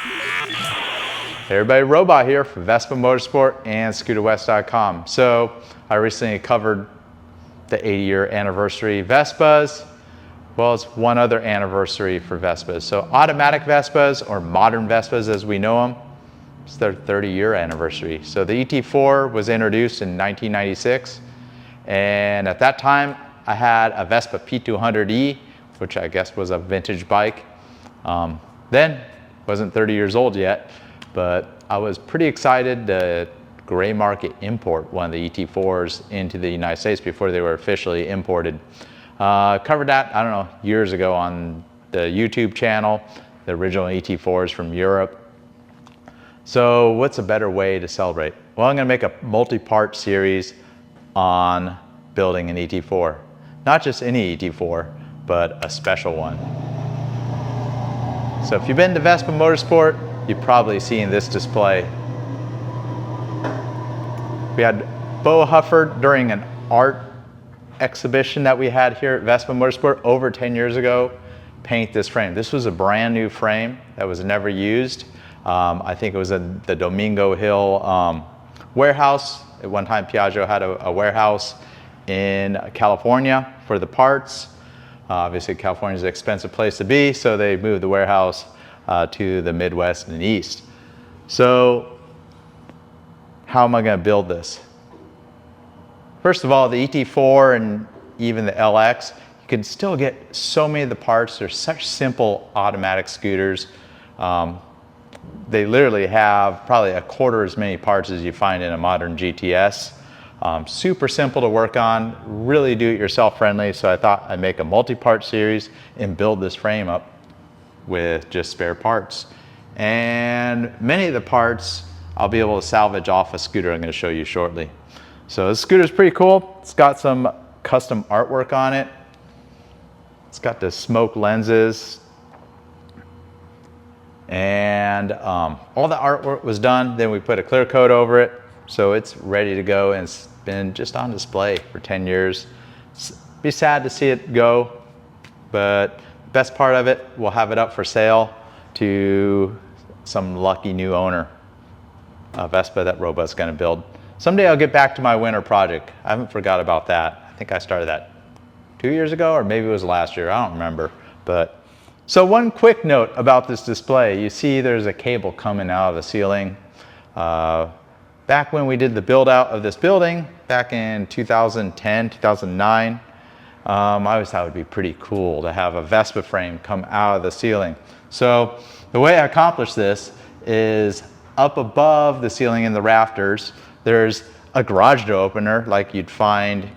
Hey everybody, Robot here for Vespa Motorsport and ScooterWest.com. So I recently covered the 80-year anniversary Vespas. Well, it's one other anniversary for Vespas. So automatic Vespas, or modern Vespas as we know them, it's their 30-year anniversary. So the ET4 was introduced in 1996. And at that time, I had a Vespa P200E, which I guess was a vintage bike. Then, wasn't 30 years old yet, but I was pretty excited to gray market import one of the ET4s into the United States before they were officially imported. Covered that, I don't know, years ago on the YouTube channel, the original ET4s from Europe. So what's a better way to celebrate? Well, I'm gonna make a multi-part series on building an ET4. Not just any ET4, but a special one. So if you've been to Vespa Motorsport, you've probably seen this display. We had Bo Hufford during an art exhibition that we had here at Vespa Motorsport over 10 years ago paint this frame. This was a brand new frame that was never used. I think it was in the Domingo Hill warehouse. At one time, Piaggio had a warehouse in California for the parts. Obviously, California is an expensive place to be, so they moved the warehouse to the Midwest and East. So, how am I going to build this? First of all, the ET4 and even the LX, you can still get so many of the parts. They're such simple automatic scooters. They literally have probably a quarter as many parts as you find in a modern GTS. Super simple to work on, really do-it-yourself friendly, so I thought I'd make a multi-part series and build this frame up with just spare parts. And many of the parts I'll be able to salvage off a scooter I'm going to show you shortly. So this scooter is pretty cool. It's got some custom artwork on it. It's got the smoke lenses. And all the artwork was done. Then we put a clear coat over it. So it's ready to go, and it's been just on display for 10 years. Be sad to see it go, but best part of it, we'll have it up for sale to some lucky new owner, a Vespa that Robot's gonna build. Someday I'll get back to my winter project. I haven't forgot about that. I think I started that 2 years ago, or maybe it was last year, I don't remember. But so one quick note about this display, you see there's a cable coming out of the ceiling. Back when we did the build out of this building, back in 2010, 2009, I always thought it would be pretty cool to have a Vespa frame come out of the ceiling. So the way I accomplished this is up above the ceiling in the rafters, there's a garage door opener like you'd find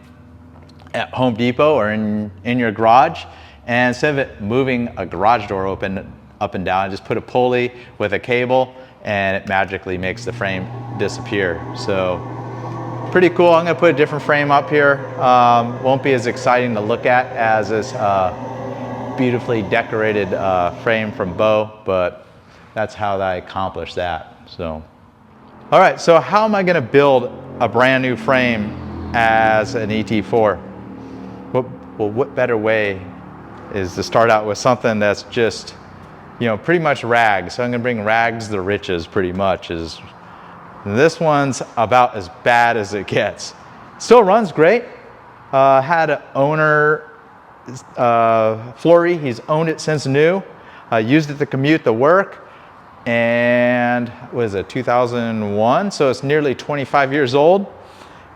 at Home Depot or in your garage. And instead of it moving a garage door open up and down, I just put a pulley with a cable and it magically makes the frame disappear. So pretty cool. I'm gonna put a different frame up here. Won't be as exciting to look at as this beautifully decorated frame from Bo, but that's how I accomplished that. So, all right, so how am I gonna build a brand new frame as an ET4? Well, what better way is to start out with something that's just, you know, pretty much rags. So I'm gonna bring rags to riches pretty much. This one's about as bad as it gets. Still runs great. Had an owner, Flory, he's owned it since new. Used it to commute to work, and was it 2001? So it's nearly 25 years old.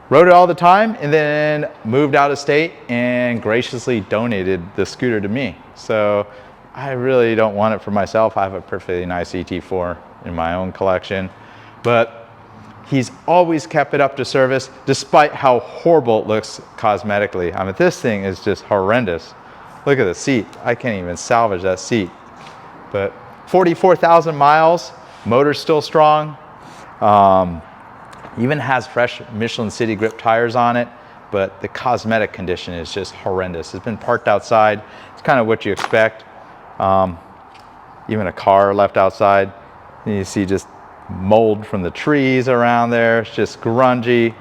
Rode it all the time, and then moved out of state and graciously donated the scooter to me. So I really don't want it for myself. I have a perfectly nice ET4 in my own collection, but he's always kept it up to service despite how horrible it looks cosmetically. I mean, this thing is just horrendous. Look at the seat. I can't even salvage that seat. But 44,000 miles, motor's still strong. Even has fresh Michelin City Grip tires on it, but the cosmetic condition is just horrendous. It's been parked outside. It's kind of what you expect. Even a car left outside. And you see just mold from the trees around there. It's just grungy.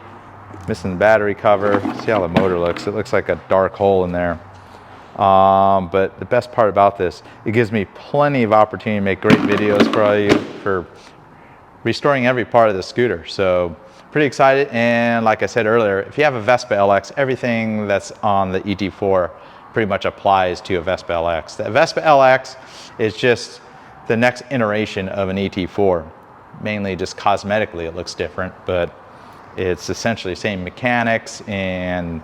Missing the battery cover. See how the motor looks. It looks like a dark hole in there. But the best part about this, it gives me plenty of opportunity to make great videos for all you for restoring every part of the scooter. So pretty excited. And like I said earlier, if you have a Vespa LX, everything that's on the ET4 pretty much applies to a Vespa LX. The Vespa LX is just the next iteration of an ET4. Mainly just cosmetically it looks different, but it's essentially the same mechanics and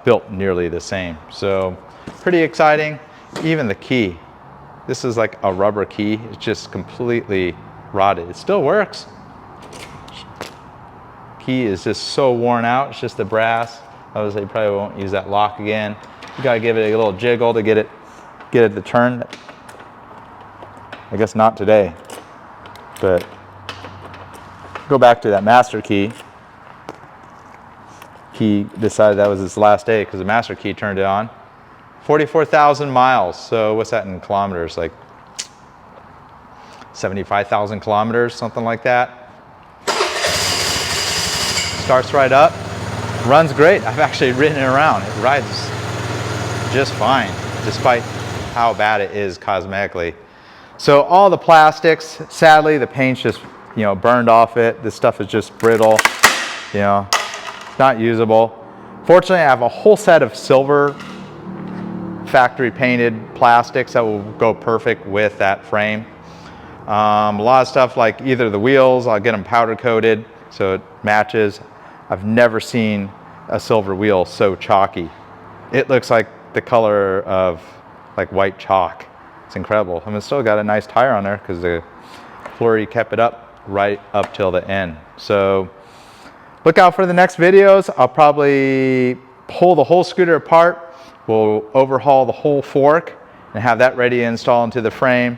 built nearly the same. So pretty exciting. Even the key, this is like a rubber key. It's just completely rotted. It still works. Key is just so worn out. It's just the brass. Obviously, you probably won't use that lock again. You gotta give it a little jiggle to get it to turn. I guess not today, but go back to that master key. He decided that was his last day because the master key turned it on. 44,000 miles. So what's that in kilometers? Like 75,000 kilometers, something like that. Starts right up, runs great. I've actually ridden it around. It rides just fine, despite how bad it is cosmetically. So all the plastics, sadly, the paint's just, burned off it. This stuff is just brittle, not usable. Fortunately, I have a whole set of silver factory painted plastics that will go perfect with that frame. A lot of stuff like either the wheels, I'll get them powder coated so it matches. I've never seen a silver wheel so chalky. It looks like the color of like white chalk. It's incredible. I mean, it's still got a nice tire on there because the Flurry kept it up right up till the end. So look out for the next videos. I'll probably pull the whole scooter apart. We'll overhaul the whole fork and have that ready to install into the frame.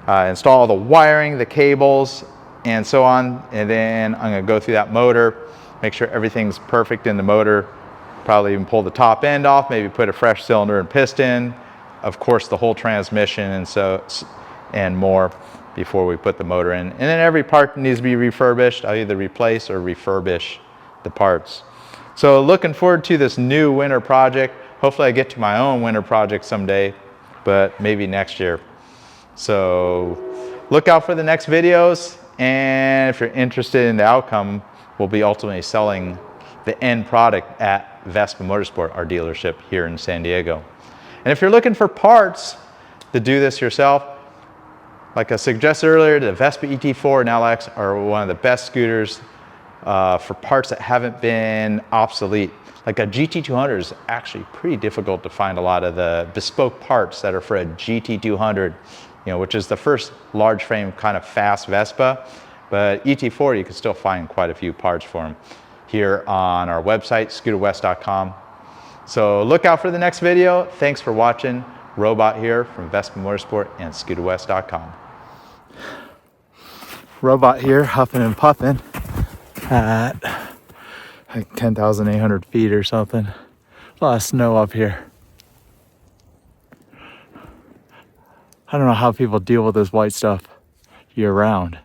Install all the wiring, the cables, and so on. And then I'm gonna go through that motor, make sure everything's perfect in the motor. Probably even pull the top end off, maybe put a fresh cylinder and piston. Of course, the whole transmission and more before we put the motor in. And then every part needs to be refurbished. I'll either replace or refurbish the parts. So looking forward to this new winter project. Hopefully I get to my own winter project someday, but maybe next year. So look out for the next videos. And if you're interested in the outcome, we'll be ultimately selling the end product at Vespa Motorsport, our dealership here in San Diego. And if you're looking for parts to do this yourself, like I suggested earlier, the Vespa ET4 and LX are one of the best scooters for parts that haven't been obsolete. Like a GT200 is actually pretty difficult to find a lot of the bespoke parts that are for a GT200, which is the first large frame kind of fast Vespa. But ET4, you can still find quite a few parts for them here on our website, scooterwest.com. So look out for the next video. Thanks for watching. Robot here from Vespa Motorsport and scooterwest.com. Robot here, huffing and puffing at like 10,800 feet or something. A lot of snow up here. I don't know how people deal with this white stuff year round.